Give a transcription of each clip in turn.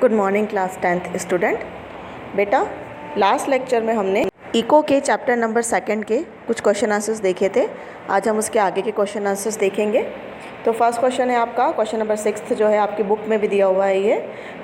Good morning class 10th student. बेटा last lecture में हमने इको के चैप्टर नंबर 2 के कुछ क्वेश्चन आंसर्स देखे थे। आज हम उसके आगे के क्वेश्चन आंसर्स देखेंगे। तो फर्स्ट क्वेश्चन है आपका क्वेश्चन नंबर 6 जो है आपकी बुक में भी दिया हुआ है ये।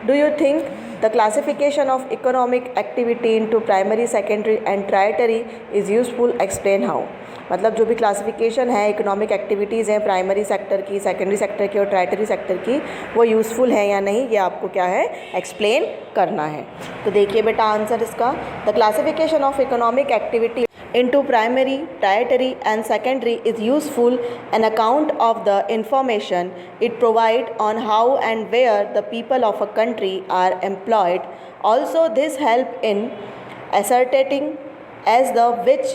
Do you think the classification of economic activity into primary secondary and tertiary is useful, explain how. मतलब जो भी क्लासिफिकेशन है इकोनॉमिक एक्टिविटीज़ हैं प्राइमरी सेक्टर की, सेकेंडरी सेक्टर की और टर्शियरी सेक्टर की, वो यूज़फुल है या नहीं, ये आपको क्या है एक्सप्लेन करना है। तो देखिए बेटा आंसर इसका, the classification of economic activity into primary, tertiary and secondary is useful an account of the information it provide on how and where the people of a country are employed. Also this help in ascertaining as the which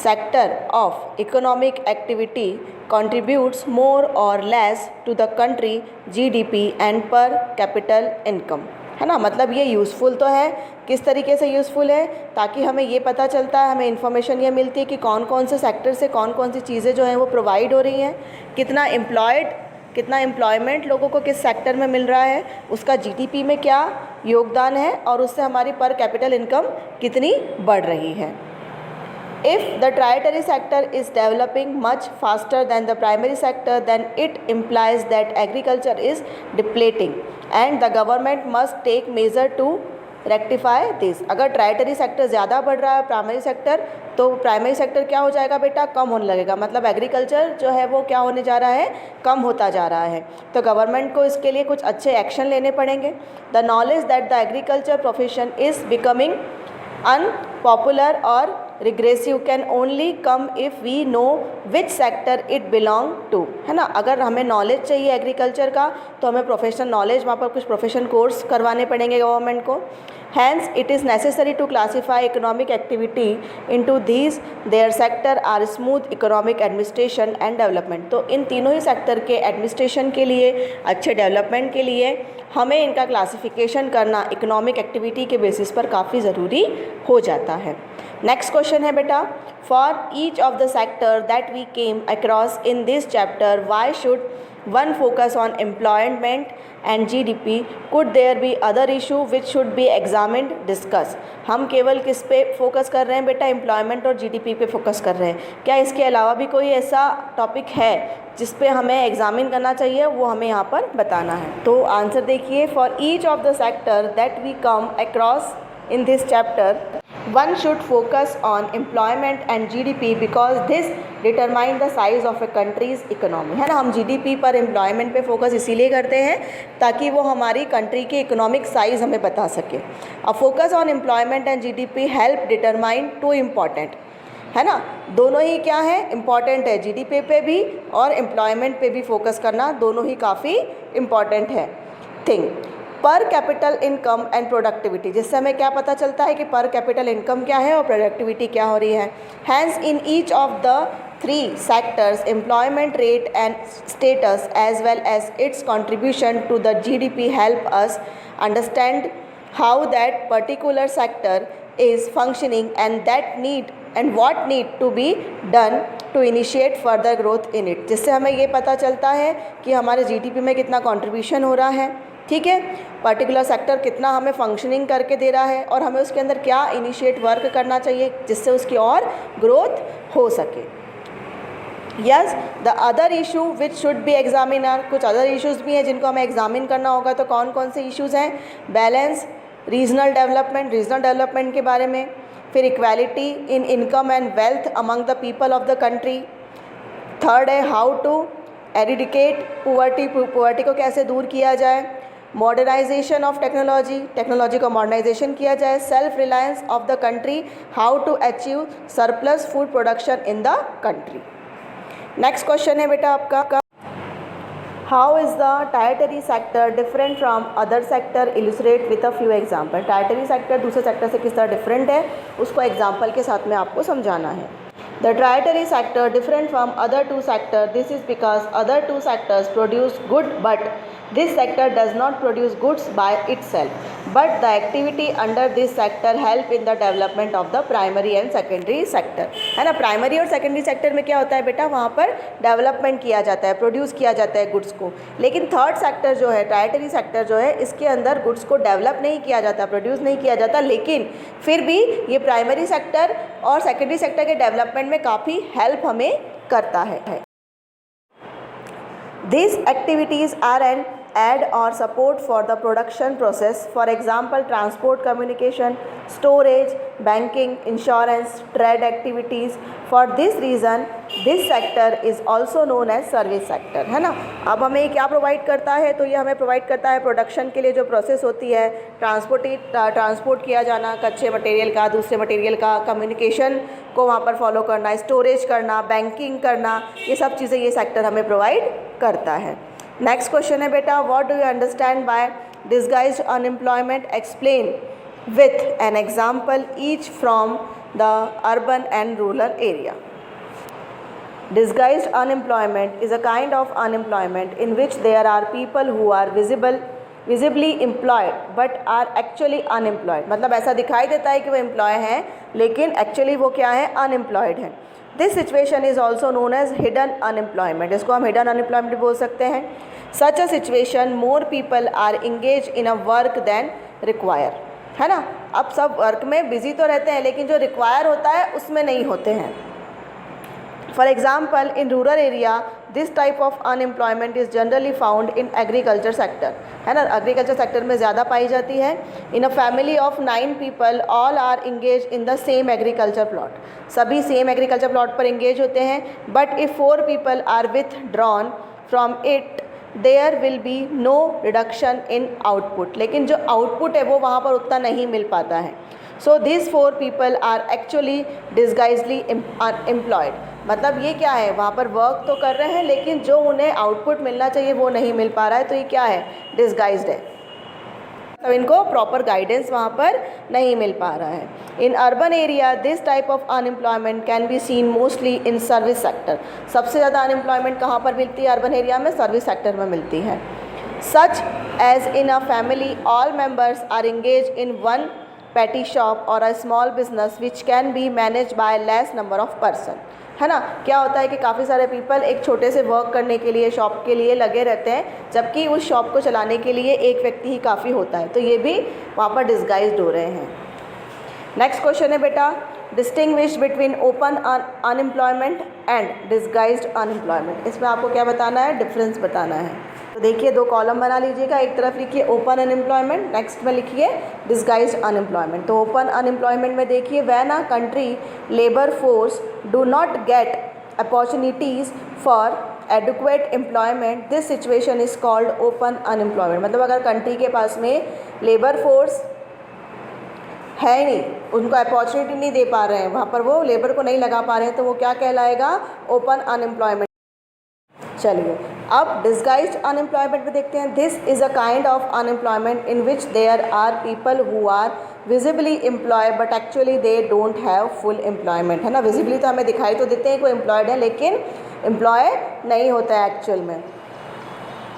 sector of economic activity contributes more or less to the country GDP and per capita income, है ना। मतलब ये useful तो है, किस तरीके से useful है, ताकि हमें ये पता चलता है, हमें इन्फॉर्मेशन ये मिलती है कि कौन कौन से सेक्टर से कौन कौन सी चीज़ें जो हैं वो प्रोवाइड हो रही हैं, कितना एम्प्लॉयमेंट लोगों को किस सेक्टर में मिल रहा है, उसका जीडीपी में क्या योगदान है और उससे हमारी पर कैपिटल इनकम कितनी बढ़ रही है। If the tertiary sector is developing much faster than the primary sector, then it implies that agriculture is depleting and the government must take measure to rectify this. अगर tertiary sector ज़्यादा बढ़ रहा है primary sector, तो primary sector क्या हो जाएगा बेटा, कम होने लगेगा। मतलब एग्रीकल्चर जो है वो क्या होने जा रहा है, कम होता जा रहा है। तो गवर्नमेंट को इसके लिए कुछ अच्छे एक्शन लेने पड़ेंगे। The knowledge that the agriculture profession is becoming unpopular or regressive can only come if we know which sector it belong to, है ना। अगर हमें नॉलेज चाहिए एग्रीकल्चर का तो हमें प्रोफेशनल नॉलेज, वहाँ पर कुछ प्रोफेशन कोर्स करवाने पड़ेंगे गवर्नमेंट को। Hence it is necessary to classify economic activity into these their sector are smooth economic administration and development। तो इन तीनों ही सेक्टर के एडमिनिस्ट्रेशन के लिए, अच्छे डेवलपमेंट के लिए हमें इनका क्लासिफिकेशन करना इकोनॉमिक एक्टिविटी के बेसिस पर काफ़ी ज़रूरी हो जाता है। नेक्स्ट क्वेश्चन है बेटा, for each of the sector that we came across in this chapter why should one focus on employment and GDP, could there be other issue which should be examined, discuss। हम केवल किस पे focus कर रहे हैं बेटा, employment और GDP पे फोकस कर रहे हैं। क्या इसके अलावा भी कोई ऐसा टॉपिक है जिस पे हमें एग्जामिन करना चाहिए, वो हमें यहाँ पर बताना है। तो आंसर देखिए, for each of the sector that we come across in this chapter one should focus on employment and GDP because this determine the size of a country's economy, है ना। हम GDP पर एम्प्लॉयमेंट पे focus इसीलिए करते हैं ताकि वो हमारी कंट्री की इकोनॉमिक साइज़ हमें बता सके। A focus on employment and GDP help determine to important, है ना। दोनों ही क्या है, इम्पॉर्टेंट है। जीडीपी पे भी और एम्प्लॉयमेंट पे भी फोकस करना दोनों ही काफ़ी इम्पॉर्टेंट है। थिंग पर कैपिटल इनकम एंड प्रोडक्टिविटी, जिससे हमें क्या पता चलता है कि पर कैपिटल इनकम क्या है और प्रोडक्टिविटी क्या हो रही है। Hence in each of the 3 sectors employment rate and status as well as its contribution to the GDP help us understand how that particular sector is functioning and that need and what need to be done to initiate further growth in it. जिससे हमें ये पता चलता है कि हमारे GDP में कितना कंट्रीब्यूशन हो रहा है, ठीक है, पर्टिकुलर सेक्टर कितना हमें फंक्शनिंग करके दे रहा है और हमें उसके अंदर क्या इनिशिएट वर्क करना चाहिए जिससे उसकी और ग्रोथ हो सके। Yes, the other issue which should be examine are, कुछ अदर इश्यूज़ भी हैं जिनको हमें एग्जामिन करना होगा। तो कौन कौन से इश्यूज़ हैं, बैलेंस, रीजनल डेवलपमेंट के बारे में, फिर equality in income and wealth among the people of the country. Third है हाउ टू एरिडिकेट पुअर्टी को कैसे दूर किया जाए। मॉडर्नाइजेशन ऑफ टेक्नोलॉजी को मॉडर्नाइजेशन किया जाए। Self reliance of the country, how to achieve surplus food production in the country. Next question है बेटा आपका, how is the tertiary sector different from other sector, illustrate with a few example. Tertiary sector दूसरे sector से किस तरह different है, उसको example के साथ में आपको समझाना है। The tertiary sector different from other 2 sectors. This is because other 2 sectors produce good but This sector does not produce goods by itself, but the activity under this sector help in the development of the primary and secondary sector. है ना, primary और secondary sector में क्या होता है बेटा, वहाँ पर डेवलपमेंट किया जाता है, प्रोड्यूस किया जाता है गुड्स को। लेकिन थर्ड सेक्टर जो है, टर्टियरी सेक्टर जो है, इसके अंदर गुड्स को डेवलप नहीं किया जाता, प्रोड्यूस नहीं किया जाता, लेकिन फिर भी ये प्राइमरी सेक्टर और सेकेंडरी सेक्टर के डेवलपमेंट में काफ़ी हेल्प हमें करता है। These activities are an aid or support for the production process, for example transport, communication, storage, banking, insurance, trade activities. For this reason this sector is also known as service sector, है ना। अब हमें क्या provide करता है, तो ये हमें प्रोवाइड करता है प्रोडक्शन के लिए जो प्रोसेस होती है, ट्रांसपोर्ट किया जाना कच्चे मटेरियल का दूसरे मटेरियल का, कम्युनिकेशन को वहाँ पर फॉलो करना, स्टोरेज करना, बैंकिंग करना, ये सब चीज़ें ये सेक्टर हमें प्रोवाइड करता है। नेक्स्ट क्वेश्चन है बेटा, what do you understand by disguised unemployment, explain with an example each from the urban and rural area. Disguised unemployment is a kind of unemployment in which there are people who are visibly employed but are actually unemployed। मतलब ऐसा दिखाई देता है कि वो employ हैं लेकिन actually वो क्या है, अनएम्प्लॉयड हैं। This situation is also known as hidden unemployment, इसको हम हिडन अनएम्प्लॉयमेंट बोल सकते हैं। Such a situation more people are engage in a work than require, है ना। अब सब वर्क में बिजी तो रहते हैं लेकिन जो रिक्वायर होता है उसमें नहीं होते हैं। For example, in rural area, this type of unemployment is generally found in agriculture sector, है ना, एग्रीकल्चर सेक्टर में ज़्यादा पाई जाती है। In a family of 9 people, all are engaged in the same agriculture plot, सभी सेम एग्रीकल्चर प्लॉट पर engage होते हैं। But if 4 people are withdrawn from it, there will be no reduction in output, लेकिन जो output है वो वहाँ पर उतना नहीं मिल पाता है। So these 4 people are actually disguisedly unemployed, मतलब ये क्या है, वहाँ पर वर्क तो कर रहे हैं लेकिन जो उन्हें आउटपुट मिलना चाहिए वो नहीं मिल पा रहा है, तो ये क्या है, डिसगाइज्ड है, तो इनको प्रॉपर गाइडेंस वहाँ पर नहीं मिल पा रहा है। In urban area this type of unemployment can be seen mostly in service sector, सबसे ज़्यादा अनएम्प्लॉयमेंट कहाँ पर मिलती है, अर्बन एरिया में, सर्विस सेक्टर में मिलती है। Such as in a family all members are engage in one petty shop or a small business which can be managed by less number of person, है ना। क्या होता है कि काफ़ी सारे पीपल एक छोटे से वर्क करने के लिए, शॉप के लिए लगे रहते हैं, जबकि उस शॉप को चलाने के लिए एक व्यक्ति ही काफ़ी होता है, तो ये भी वहाँ पर डिसगाइज्ड हो रहे हैं। नेक्स्ट क्वेश्चन है बेटा, distinguish between open unemployment and disguised unemployment, इसमें आपको क्या बताना है, डिफरेंस बताना है। तो देखिए 2 कॉलम बना लीजिएगा, एक तरफ लिखिए ओपन अनएम्प्लॉयमेंट, नेक्स्ट में लिखिए डिसगाइज्ड अनएम्प्लॉयमेंट। तो ओपन अनएम्प्लॉयमेंट में देखिए, when a country labour force do not get opportunities for adequate employment, this situation is called open unemployment. मतलब अगर कंट्री के पास में लेबर फोर्स है नहीं, उनको अपॉर्चुनिटी नहीं दे पा रहे हैं, वहाँ पर वो लेबर को नहीं लगा पा रहे हैं, तो वो क्या कहलाएगा, ओपन अनएम्प्लॉयमेंट। चलिए अब डिसगाइज्ड अनएम्प्लॉयमेंट में देखते हैं। This is a kind of unemployment in which there are people who are visibly employ but actually they don't have full employment, है ना। विजिबली तो हमें दिखाई तो देते हैं कोई एम्प्लॉयड है लेकिन एम्प्लॉय नहीं होता है एक्चुअल में,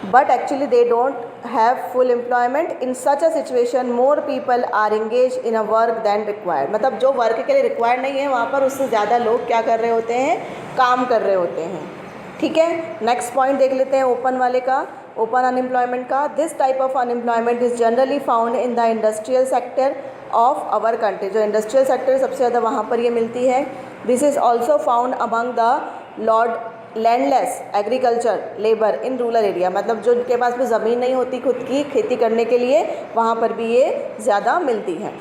but actually they don't have full employment. In such a situation more people are engage in a work than required, मतलब जो वर्क के लिए रिक्वायर्ड नहीं है वहाँ पर उससे ज़्यादा लोग क्या कर रहे होते हैं, काम कर रहे होते हैं। ठीक है, नेक्स्ट पॉइंट देख लेते हैं ओपन वाले का, ओपन अनएम्प्लॉयमेंट का। This type of unemployment is generally found in the industrial sector of our country, जो इंडस्ट्रियल सेक्टर सबसे ज़्यादा वहाँ पर ये मिलती है। This is also found among the landless agriculture labour in rural area, मतलब जो उनके पास भी ज़मीन नहीं होती खुद की खेती करने के लिए, वहाँ पर भी ये ज़्यादा मिलती है।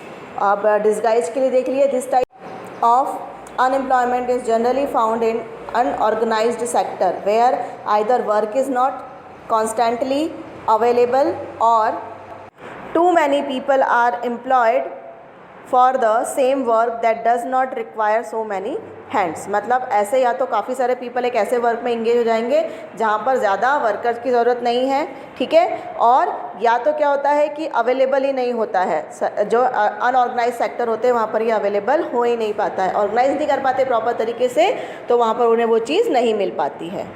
अब डिसगाइज के लिए देख लिए, this type of unemployment is generally found in unorganized sector where either work is not constantly available or too many people are employed for the same work that does not require so many hands, मतलब ऐसे या तो काफ़ी सारे people एक ऐसे work में engage हो जाएंगे जहाँ पर ज़्यादा वर्कर्स की ज़रूरत नहीं है, ठीक है, और या तो क्या होता है कि अवेलेबल ही नहीं होता है, जो अनऑर्गेनाइज सेक्टर होते हैं वहाँ पर ये अवेलेबल हो ही नहीं पाता है, ऑर्गेनाइज नहीं कर पाते प्रॉपर तरीके से, तो वहाँ पर उन्हें वो चीज़ नहीं मिल पाती है।